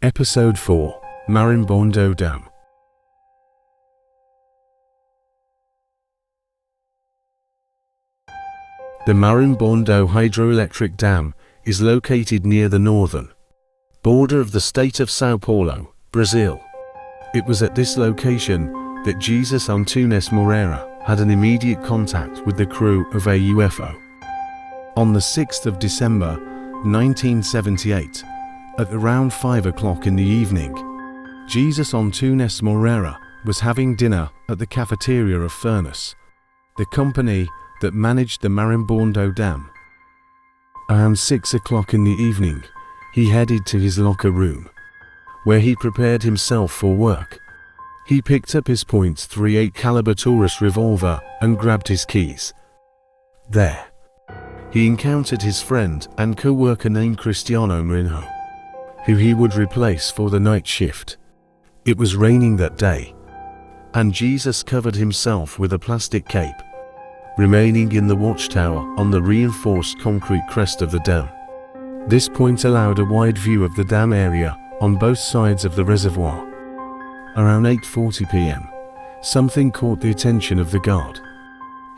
Episode 4, Marimbondo Dam. The Marimbondo hydroelectric dam is located near the northern border of the state of São Paulo, Brazil. It was at this location that Jesus Antunes Moreira had an immediate contact with the crew of a UFO. On the 6th of December, 1978, at around 5 o'clock in the evening, Jesus Antunes Moreira was having dinner at the cafeteria of Furnace, the company that managed the Marimbondo Dam. Around 6 o'clock in the evening, he headed to his locker room, where he prepared himself for work. He picked up his .38 caliber Taurus revolver and grabbed his keys. There, he encountered his friend and co-worker named Cristiano Marinho, who he would replace for the night shift. It was raining that day, and Jesus covered himself with a plastic cape, remaining in the watchtower on the reinforced concrete crest of the dam. This point allowed a wide view of the dam area on both sides of the reservoir. Around 8:40 p.m., something caught the attention of the guard.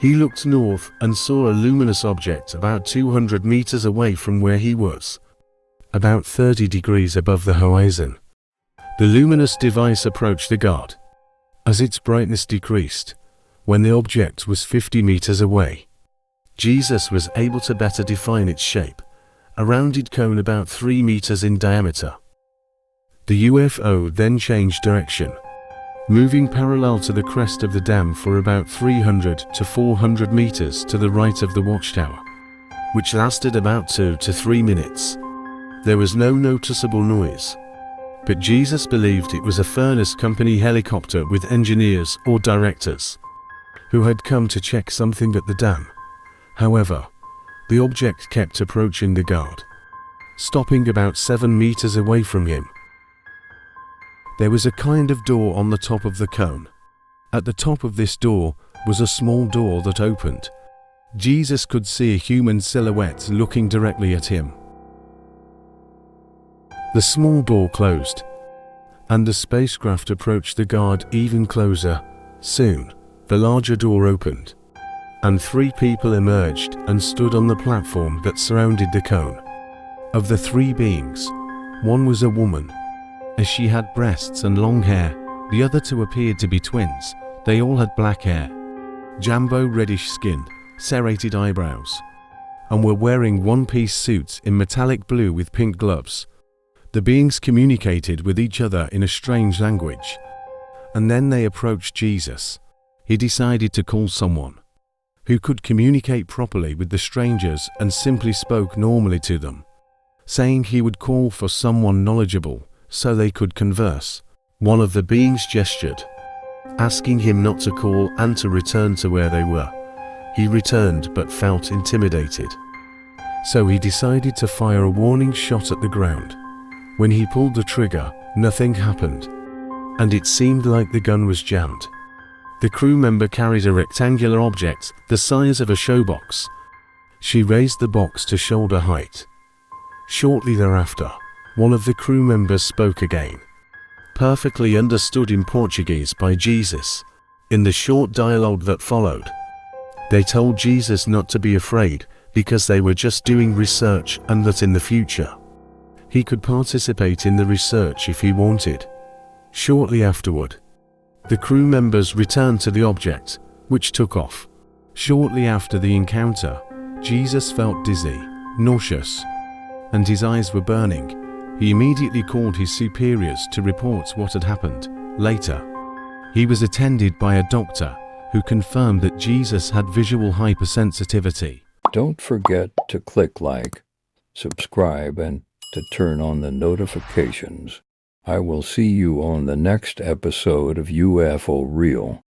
He looked north and saw a luminous object about 200 meters away from where he was, about 30 degrees above the horizon. The luminous device approached the guard. As its brightness decreased, when the object was 50 meters away, Jesus was able to better define its shape, a rounded cone about 3 meters in diameter. The UFO then changed direction, moving parallel to the crest of the dam for about 300 to 400 meters to the right of the watchtower, which lasted about 2 to 3 minutes. There was no noticeable noise, but Jesus believed it was a Furnace Company helicopter with engineers or directors who had come to check something at the dam. However, the object kept approaching the guard, stopping about 7 meters away from him. There was a kind of door on the top of the cone. At the top of this door was a small door that opened. Jesus could see a human silhouette looking directly at him. The small door closed, and the spacecraft approached the guard even closer. Soon, the larger door opened, and 3 people emerged and stood on the platform that surrounded the cone. Of the 3 beings, one was a woman, as she had breasts and long hair. The other 2 appeared to be twins. They all had black hair, jumbo reddish skin, serrated eyebrows, and were wearing one-piece suits in metallic blue with pink gloves. The beings communicated with each other in a strange language, and then they approached Jesus. He decided to call someone who could communicate properly with the strangers and simply spoke normally to them, saying he would call for someone knowledgeable so they could converse. One of the beings gestured, asking him not to call and to return to where they were. He returned but felt intimidated, so he decided to fire a warning shot at the ground. When he pulled the trigger, nothing happened, and it seemed like the gun was jammed. The crew member carried a rectangular object the size of a showbox. She raised the box to shoulder height. Shortly thereafter, one of the crew members spoke again, perfectly understood in Portuguese by Jesus. In the short dialogue that followed, they told Jesus not to be afraid because they were just doing research and that in the future, he could participate in the research if he wanted. Shortly afterward, the crew members returned to the object, which took off. Shortly after the encounter, Jesus felt dizzy, nauseous, and his eyes were burning. He immediately called his superiors to report what had happened. Later, he was attended by a doctor who confirmed that Jesus had visual hypersensitivity. Don't forget to click like, subscribe, and to turn on the notifications. I will see you on the next episode of UFO Real.